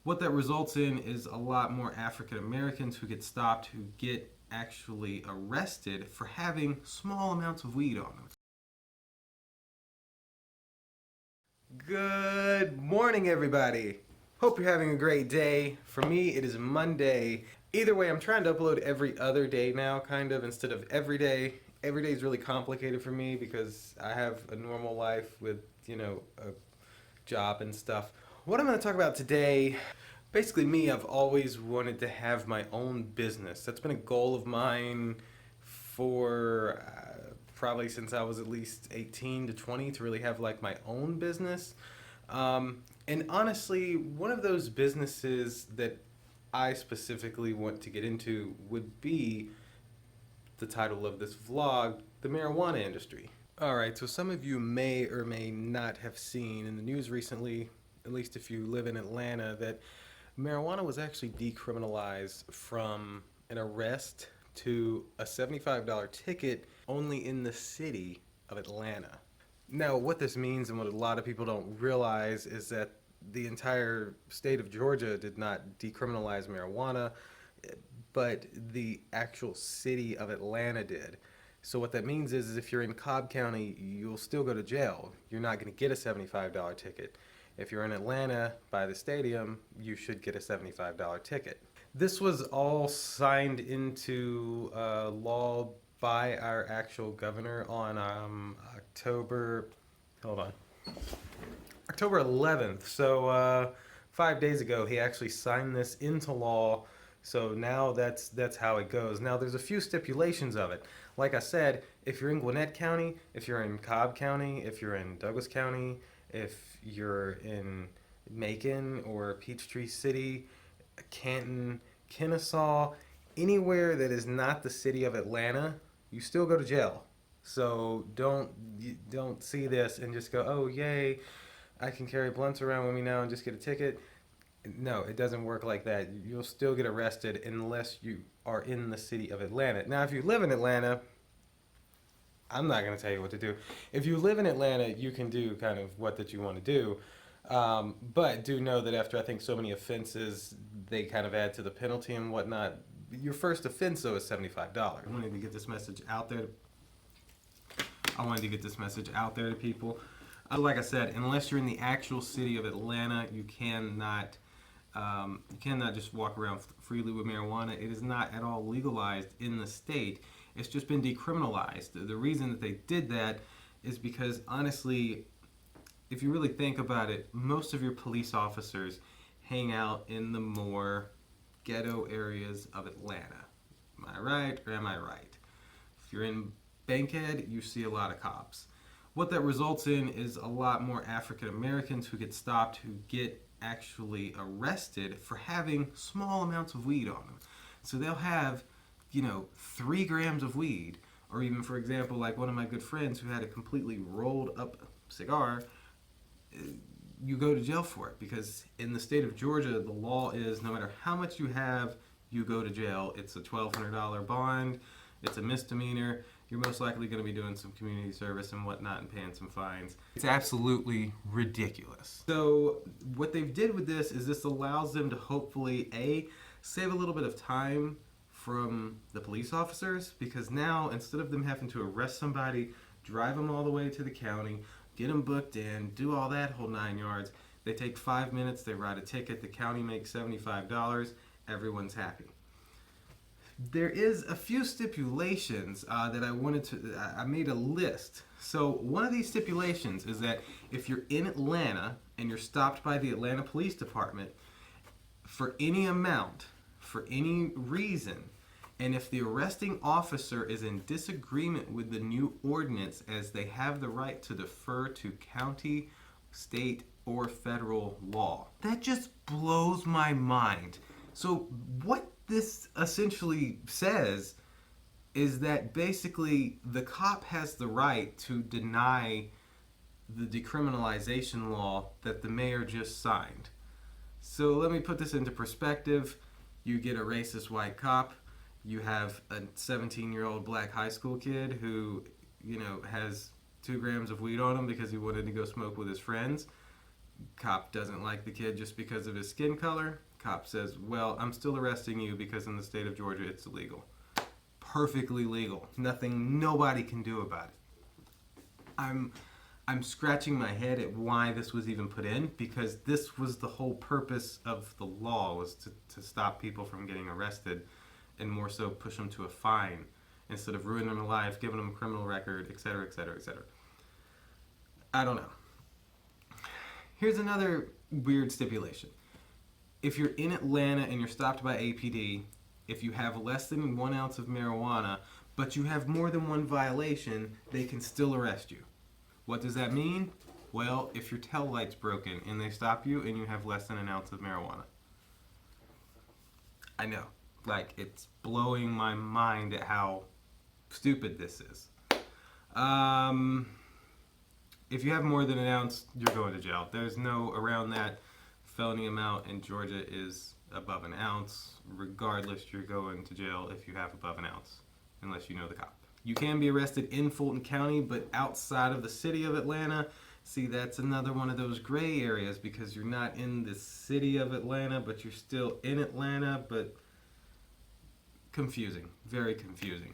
What that results in is a lot more African Americans who get stopped, who get actually arrested for having small amounts of weed on them. Good morning, everybody. Hope you're having a great day. For me, it is Monday. Either way, I'm trying to upload every other day now, kind of, instead of every day. Every day is really complicated for me because I have a normal life with, a job and stuff. What I'm going to talk about today, basically me, I've always wanted to have my own business. That's been a goal of mine for probably since I was at least 18 to 20 to really have like my own business. And honestly, one of those businesses that I specifically want to get into would be the title of this vlog, the marijuana industry. Alright, so some of you may or may not have seen in the news recently, at least if you live in Atlanta, that marijuana was actually decriminalized from an arrest to a $75 ticket only in the city of Atlanta. Now, what this means and what a lot of people don't realize is that the entire state of Georgia did not decriminalize marijuana, but the actual city of Atlanta did. So what that means is if you're in Cobb County, you'll still go to jail. You're not going to get a $75 ticket. If you're in Atlanta by the stadium, you should get a $75 ticket. This was all signed into law by our actual governor on hold on, October 11th. So 5 days ago, he actually signed this into law. So now that's how it goes. Now there's a few stipulations of it. Like I said, if you're in Gwinnett County, if you're in Cobb County, if you're in Douglas County, if you're in Macon or Peachtree City, Canton, Kennesaw, anywhere that is not the city of Atlanta, you still go to jail. So don't see this and just go, oh yay, I can carry blunts around with me now and just get a ticket. No, it doesn't work like that. You'll still get arrested unless you are in the city of Atlanta. Now, if you live in Atlanta, I'm not going to tell you what to do. If you live in Atlanta, you can do kind of what that you want to do. But do know that after I think so many offenses, they kind of add to the penalty and whatnot. Your first offense, though, is $75. I wanted to get this message out there. To people. Like I said, unless you're in the actual city of Atlanta, you cannot just walk around freely with marijuana. It is not at all legalized in the state. It's just been decriminalized. The reason that they did that is because, honestly, if you really think about it, most of your police officers hang out in the more ghetto areas of Atlanta. Am I right or am I right? If you're in Bankhead, you see a lot of cops. What that results in is a lot more African Americans who get stopped, who get actually arrested for having small amounts of weed on them. So they'll have, 3 grams of weed, or even, for example, like one of my good friends who had a completely rolled up cigar. You go to jail for it because in the state of Georgia, the law is no matter how much you have, you go to jail. It's a $1,200 bond. It's a misdemeanor. You're most likely going to be doing some community service and whatnot and paying some fines. It's absolutely ridiculous. So what they've did with this is this allows them to hopefully, A, save a little bit of time from the police officers, because now instead of them having to arrest somebody, drive them all the way to the county, get them booked in, do all that whole 9 yards, they take 5 minutes, they write a ticket, the county makes $75, everyone's happy. There is a few stipulations that I made a list. So one of these stipulations is that if you're in Atlanta and you're stopped by the Atlanta Police Department for any amount, for any reason, and if the arresting officer is in disagreement with the new ordinance, as they have the right to defer to county, state, or federal law. That just blows my mind. So what this essentially says is that basically the cop has the right to deny the decriminalization law that the mayor just signed. So let me put this into perspective. You get a racist white cop. You have a 17-year-old black high school kid who, has 2 grams of weed on him because he wanted to go smoke with his friends. Cop doesn't like the kid just because of his skin color. Cop says, well, I'm still arresting you because in the state of Georgia it's illegal. Perfectly legal. Nothing nobody can do about it. I'm scratching my head at why this was even put in, because this was the whole purpose of the law, was to stop people from getting arrested and more so push them to a fine instead of ruining their life, giving them a criminal record, etc., etc., etc. I don't know. Here's another weird stipulation. If you're in Atlanta and you're stopped by APD, if you have less than 1 ounce of marijuana, but you have more than one violation, they can still arrest you. What does that mean? Well, if your tail light's broken and they stop you and you have less than 1 ounce of marijuana. I know. Like, it's blowing my mind at how stupid this is. If you have more than 1 ounce, you're going to jail. There's no around that. Felony amount in Georgia is above 1 ounce. Regardless, you're going to jail if you have above 1 ounce, unless you know the cop. You can be arrested in Fulton County, but outside of the city of Atlanta. See, that's another one of those gray areas, because you're not in the city of Atlanta, but you're still in Atlanta, but confusing, very confusing.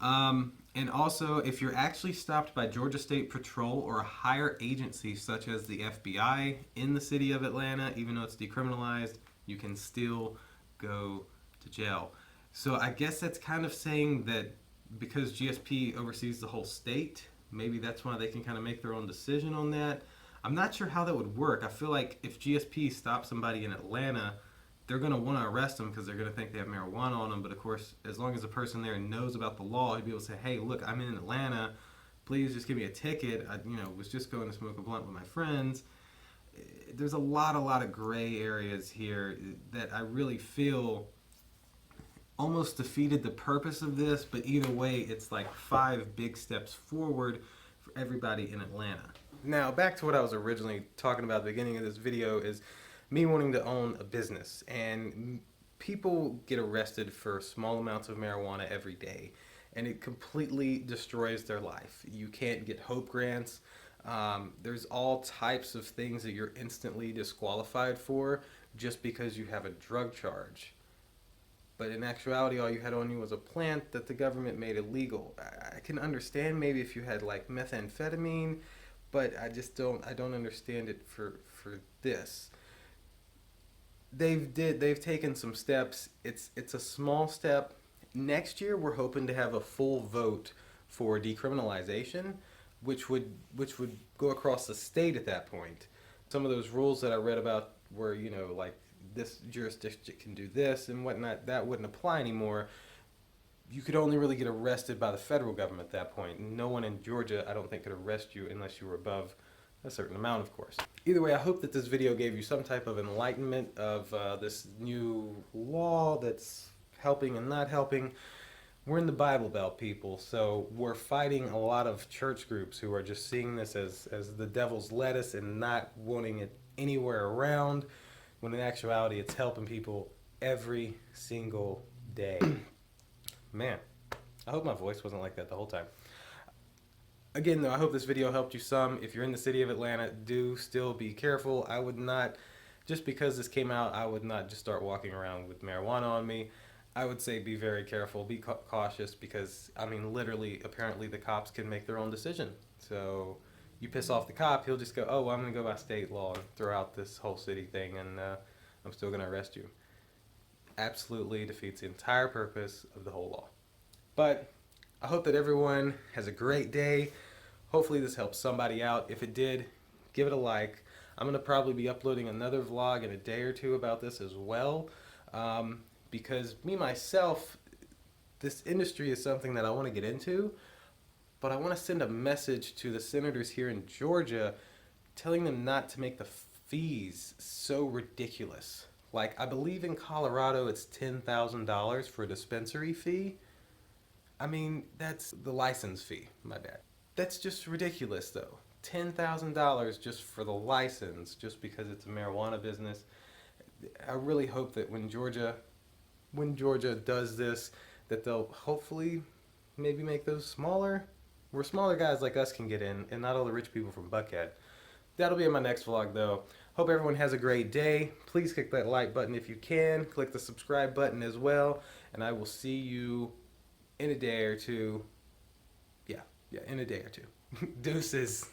And also, if you're actually stopped by Georgia State Patrol or a higher agency such as the FBI in the city of Atlanta, even though it's decriminalized, you can still go to jail. So I guess that's kind of saying that because GSP oversees the whole state, maybe that's why they can kind of make their own decision on that. I'm not sure how that would work. I feel like if GSP stops somebody in Atlanta, they're going to want to arrest them because they're going to think they have marijuana on them. But of course, as long as the person there knows about the law, he'd be able to say, hey, look, I'm in Atlanta. Please just give me a ticket. I was just going to smoke a blunt with my friends. There's a lot of gray areas here that I really feel almost defeated the purpose of this. But either way, it's like 5 big steps forward for everybody in Atlanta. Now, back to what I was originally talking about at the beginning of this video is me wanting to own a business, and people get arrested for small amounts of marijuana every day, and it completely destroys their life. You can't get HOPE grants. There's all types of things that you're instantly disqualified for just because you have a drug charge. But in actuality, all you had on you was a plant that the government made illegal. I can understand maybe if you had like methamphetamine, but I don't understand it for this. They've taken some steps. It's a small step. Next year we're hoping to have a full vote for decriminalization, which would go across the state at that point. Some of those rules that I read about where, like this jurisdiction can do this and whatnot, that wouldn't apply anymore. You could only really get arrested by the federal government at that point. No one in Georgia, I don't think, could arrest you unless you were above a certain amount, of course. Either way, I hope that this video gave you some type of enlightenment of this new law that's helping and not helping. We're in the Bible Belt, people, so we're fighting a lot of church groups who are just seeing this as the devil's lettuce and not wanting it anywhere around, when in actuality it's helping people every single day. Man, I hope my voice wasn't like that the whole time. Again, though, I hope this video helped you some. If you're in the city of Atlanta, do still be careful. I would not, just because this came out, I would not just start walking around with marijuana on me. I would say be very careful, be cautious, because, I mean, literally, apparently the cops can make their own decision. So you piss off the cop, he'll just go, oh, well, I'm going to go by state law and throw out this whole city thing, and I'm still going to arrest you. Absolutely defeats the entire purpose of the whole law. But I hope that everyone has a great day. Hopefully this helps somebody out. If it did, give it a like. I'm going to probably be uploading another vlog in a day or two about this as well. Because me, myself, this industry is something that I want to get into. But I want to send a message to the senators here in Georgia telling them not to make the fees so ridiculous. Like, I believe in Colorado it's $10,000 for a dispensary fee. I mean, that's the license fee, my bad. That's just ridiculous, though. $10,000 just for the license, just because it's a marijuana business. I really hope that when Georgia does this, that they'll hopefully maybe make those smaller, where smaller guys like us can get in, and not all the rich people from Buckhead. That'll be in my next vlog, though. Hope everyone has a great day. Please click that like button if you can. Click the subscribe button as well. And I will see you in a day or two. Yeah, in a day or two. Deuces.